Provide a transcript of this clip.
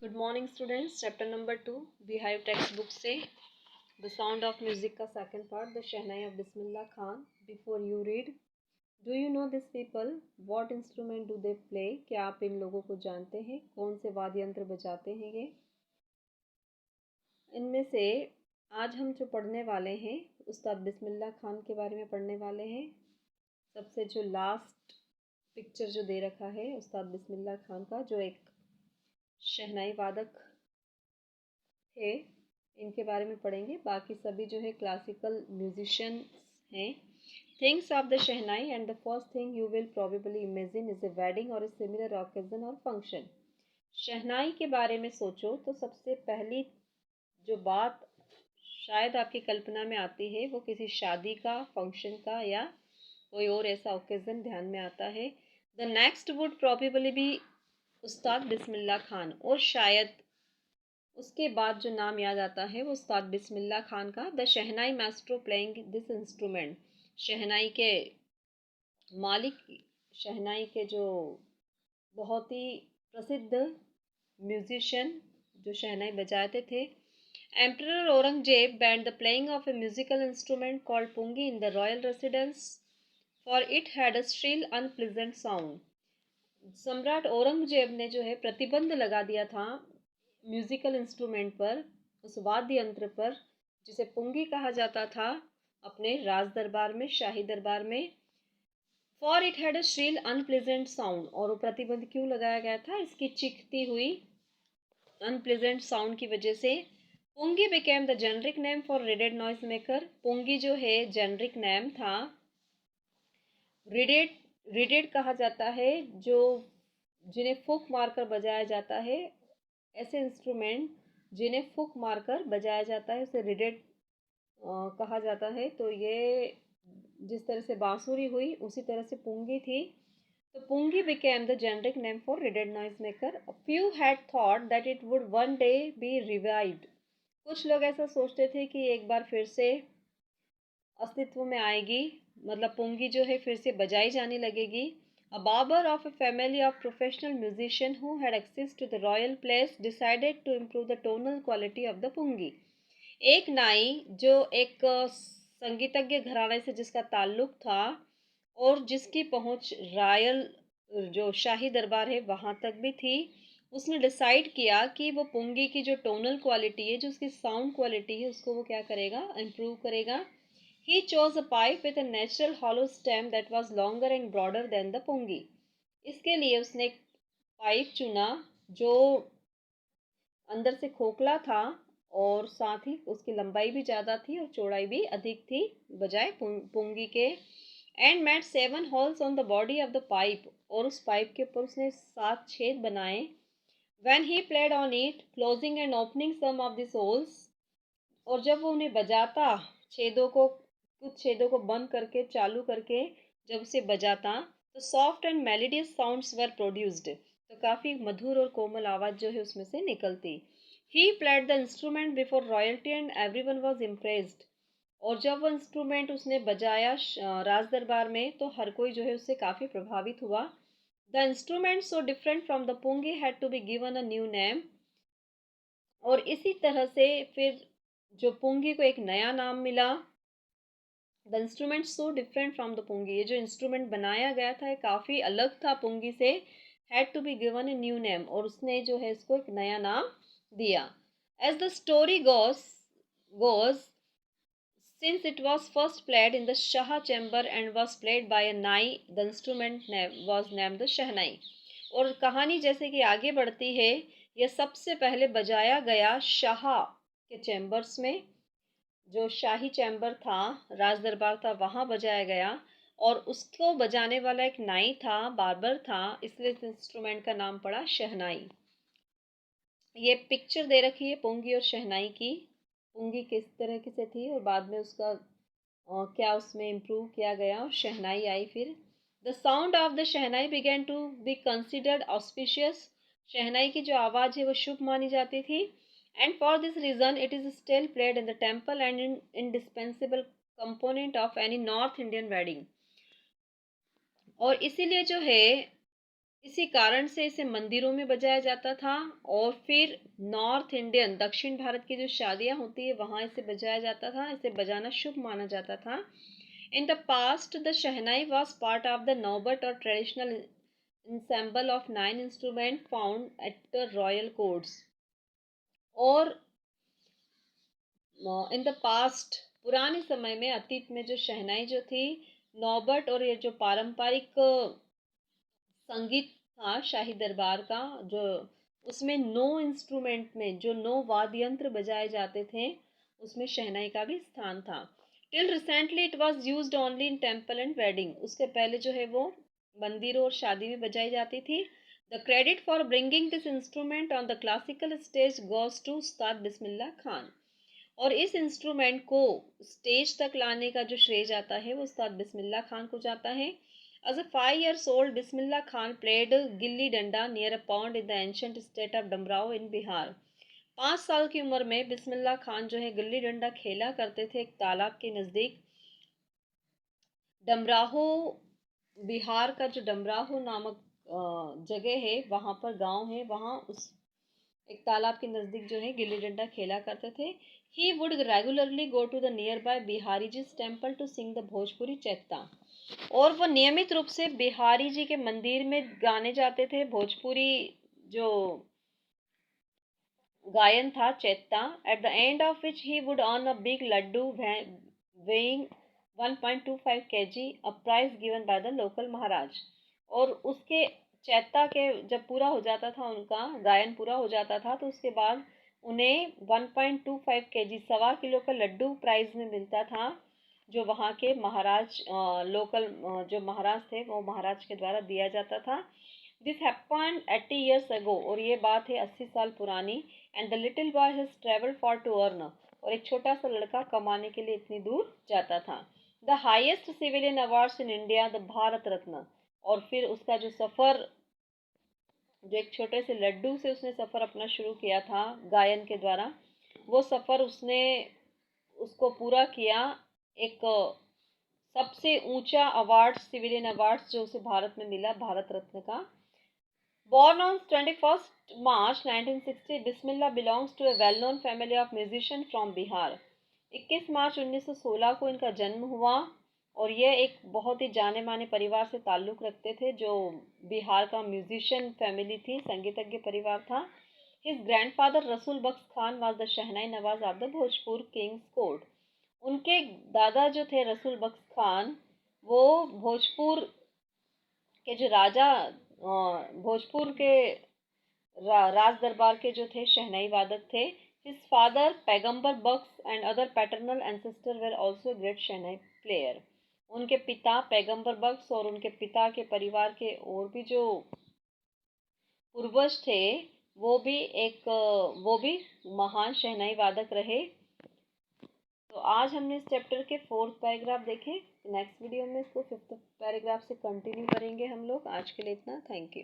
Good morning students. Chapter number 2 beehive text book से the sound of music का second part the shehnai of Bismillah Khan. Before you read, do you know this people? What instrument do they play? क्या आप इन लोगों को जानते हैं? कौन से वाद्य यंत्र बजाते हैं ये? इनमें से आज हम जो पढ़ने वाले हैं उस्ताद बिस्मिल्लाह खान के बारे में पढ़ने वाले हैं। सबसे जो लास्ट पिक्चर जो दे रखा है उस्ताद बिस्मिल्लाह खान का, जो एक शहनाई वादक थे, इनके बारे में पढ़ेंगे। बाकी सभी जो है क्लासिकल म्यूजिशियन हैं। Things of the shehnai and the first thing you will probably imagine is a wedding और ए सिमिलर ओकेजन और फंक्शन। शहनाई के बारे में सोचो तो सबसे पहली जो बात शायद आपकी कल्पना में आती है वो किसी शादी का, फंक्शन का या कोई और ऐसा ओकेजन ध्यान में आता है। The next would probably be उस्ताद बिस्मिल्लाह खान, और शायद उसके बाद जो नाम याद आता है वो उस्ताद बिस्मिल्लाह खान का। The shehnai maestro playing this instrument, शहनाई के मालिक, शहनाई के जो बहुत ही प्रसिद्ध म्यूजिशियन जो शहनाई बजाते थे। Emperor Aurangzeb banned the playing of a musical instrument called pungi in the royal residence for it had a shrill unpleasant sound. सम्राट औरंगजेब ने जो है प्रतिबंध लगा दिया था म्यूजिकल इंस्ट्रूमेंट पर, उस वाद्य यंत्र पर जिसे पुंगी कहा जाता था, अपने राज दरबार में, शाही दरबार में। For it had a Srila unpleasant sound, और वो प्रतिबंध क्यों लगाया गया था? इसकी चीखती हुई अनप्लेजेंट साउंड की वजह से। Pungi became the generic name for reeded noise maker, पुंगी जो है जेनरिक नेम था। रिडेड रिडेड कहा जाता है जो जिन्हें फूंक मारकर बजाया जाता है, ऐसे इंस्ट्रूमेंट जिन्हें फूंक मारकर बजाया जाता है उसे रिडेड कहा जाता है। तो ये जिस तरह से बांसुरी हुई उसी तरह से पुंगी थी। तो pungi became the generic name for reeded noise maker. Few had thought that it would one day be revived, कुछ लोग ऐसा सोचते थे कि एक बार फिर से अस्तित्व में आएगी, मतलब पुंगी जो है फिर से बजाई जाने लगेगी। A barber of a family of professional musicians who had access to the royal place decided to improve the tonal quality of the pungi. एक नाई जो एक संगीतज्ञ घराने से जिसका ताल्लुक था और जिसकी पहुंच रॉयल जो शाही दरबार है वहां तक भी थी, उसने डिसाइड किया कि वो पुंगी की जो टोनल क्वालिटी है, जो उसकी साउंड क्वालिटी है, उसको वो क्या करेगा, इम्प्रूव करेगा। He chose a pipe with a natural hollow stem that was longer and broader than the pungi. इसके लिए उसने एक पाइप चुना जो अंदर से खोखला था और साथ ही उसकी लंबाई भी ज़्यादा थी और चौड़ाई भी अधिक थी बजाय पुंगी के। And made 7 holes on the body of the pipe, और उस पाइप के ऊपर उसने 7 छेद बनाए। When he played on it, closing and opening some of these holes, और जब वो उन्हें बजाता, छेदों को, कुछ छेदों को बंद करके, चालू करके जब उसे बजाता, तो soft and melodious sounds were produced, तो काफ़ी मधुर और कोमल आवाज़ जो है उसमें से निकलती। He played the instrument before royalty and everyone was impressed, और जब वो इंस्ट्रूमेंट उसने बजाया राज दरबार में तो हर कोई जो है उससे काफ़ी प्रभावित हुआ। The instrument so different from the pungi had to be given a new name, और इसी तरह से फिर जो पुंगी को एक नया नाम मिला। The instrument so different from the pungi, ये जो इंस्ट्रूमेंट बनाया गया था ये काफ़ी अलग था पुंगी से। Had to be given a new name, और उसने जो है इसको एक नया नाम दिया। As the story goes since it was first played in the Shah chamber and was played by a nai, the instrument was named the Shahnai. और कहानी जैसे कि आगे बढ़ती है, यह सबसे पहले बजाया गया शाह के चैम्बर्स में, जो शाही चैम्बर था, राज दरबार था, वहाँ बजाया गया, और उसको बजाने वाला एक नाई था, बार्बर था, इसलिए इस इंस्ट्रूमेंट का नाम पड़ा शहनाई। ये पिक्चर दे रखी है पुंगी और शहनाई की। पुंगी किस तरह की से थी और बाद में उसका क्या उसमें इम्प्रूव किया गया और शहनाई आई फिर। The sound of the shehnai began to be considered auspicious, शहनाई की जो आवाज़ है वो शुभ मानी जाती थी। And for this reason it is still played in the temple and an indispensable component of any north Indian wedding, और इसीलिए जो है इसी कारण से इसे मंदिरों में बजाया जाता था। और फिर नॉर्थ इंडियन, दक्षिण भारत की जो शादियां होती है वहाँ इसे बजाया जाता था, इसे बजाना शुभ माना जाता था। In the past the shehnai was part of the नौबत और traditional ensemble of 9 instruments found at the royal courts। और इन द पास्ट, पुराने समय में, अतीत में जो शहनाई जो थी, नौबत और ये जो पारंपरिक संगीत था शाही दरबार का, जो उसमें 9 इंस्ट्रूमेंट में जो 9 वाद्य यंत्र बजाए जाते थे उसमें शहनाई का भी स्थान था। Till recently it was used only in temple and wedding, उसके पहले जो है वो मंदिरों और शादी में बजाई जाती थी। The credit for bringing this instrument on the classical stage goes to Ustad Bismillah Khan. और इस इंस्ट्रूमेंट को स्टेज तक लाने का जो श्रेय जाता है वो उस्ताद बिस्मिल्लाह खान को जाता है। As a 5 years old, Bismillah Khan played gilli danda near a pond in the ancient state of डमराव in Bihar. 5 साल की उम्र में बिस्मिल्लाह खान जो है गिल्ली डंडा खेला करते थे एक तालाब के नज़दीक। डमराहो, बिहार का जो डमराहो नामक जगह है, वहाँ पर गांव है, वहाँ उस एक तालाब के नज़दीक जो है गिल्ली डंडा खेला करते थे। He would regularly go to the nearby Bihari ji temple to sing the Bhojpuri chaita. और वो नियमित रूप से बिहारी जी के मंदिर में गाने जाते थे भोजपुरी जो गायन था, चैता। At the end of which he would earn a big laddoo weighing 1.25 kg, a prize given by the local maharaj. और उसके चैता के जब पूरा हो जाता था, उनका गायन पूरा हो जाता था, तो उसके बाद उन्हें 1.25 kg, 1.25 किलो का लड्डू प्राइज में मिलता था, जो वहाँ के महाराज, लोकल जो महाराज थे वो महाराज के द्वारा दिया जाता था। दिस हैपेंड 80 years ago, और ये बात है 80 साल पुरानी। And the little boy has travelled far to earn, और एक छोटा सा लड़का कमाने के लिए इतनी दूर जाता था। The highest civilian awards in India the Bharat Ratna. और फिर उसका जो सफ़र, जो एक छोटे से लड्डू से उसने सफ़र अपना शुरू किया था गायन के द्वारा, वो सफ़र उसने उसको पूरा किया एक सबसे ऊंचा अवार्ड, सिविलियन अवार्ड्स जो उसे भारत में मिला, भारत रत्न का। Born on 21st March 1960, Bismillah belongs to a well-known family of musicians from Bihar। 21 मार्च 1916 को इनका जन्म हुआ, और यह एक बहुत ही जाने माने परिवार से ताल्लुक़ रखते थे, जो बिहार का म्यूजिशियन फैमिली थी, संगीतज्ञ परिवार था। His grandfather Rasool Bakhsh Khan was the shehnai nawaz of the Bhojpur king's court. उनके दादा जो थे रसूल बख्श खान, वो भोजपुर के जो राजा, भोजपुर के राज दरबार के जो थे शहनाई वादक थे। His father Paigambar Bakhsh and other paternal ancestor were also great shehnai player. उनके पिता पैगंबर बख्श और उनके पिता के परिवार के और भी जो पूर्वज थे, वो भी वो भी महान शहनाई वादक रहे। तो आज हमने इस चैप्टर के 4th पैराग्राफ देखे। नेक्स्ट वीडियो में इसको 5th पैराग्राफ से कंटिन्यू करेंगे हम लोग। आज के लिए इतना, थैंक यू।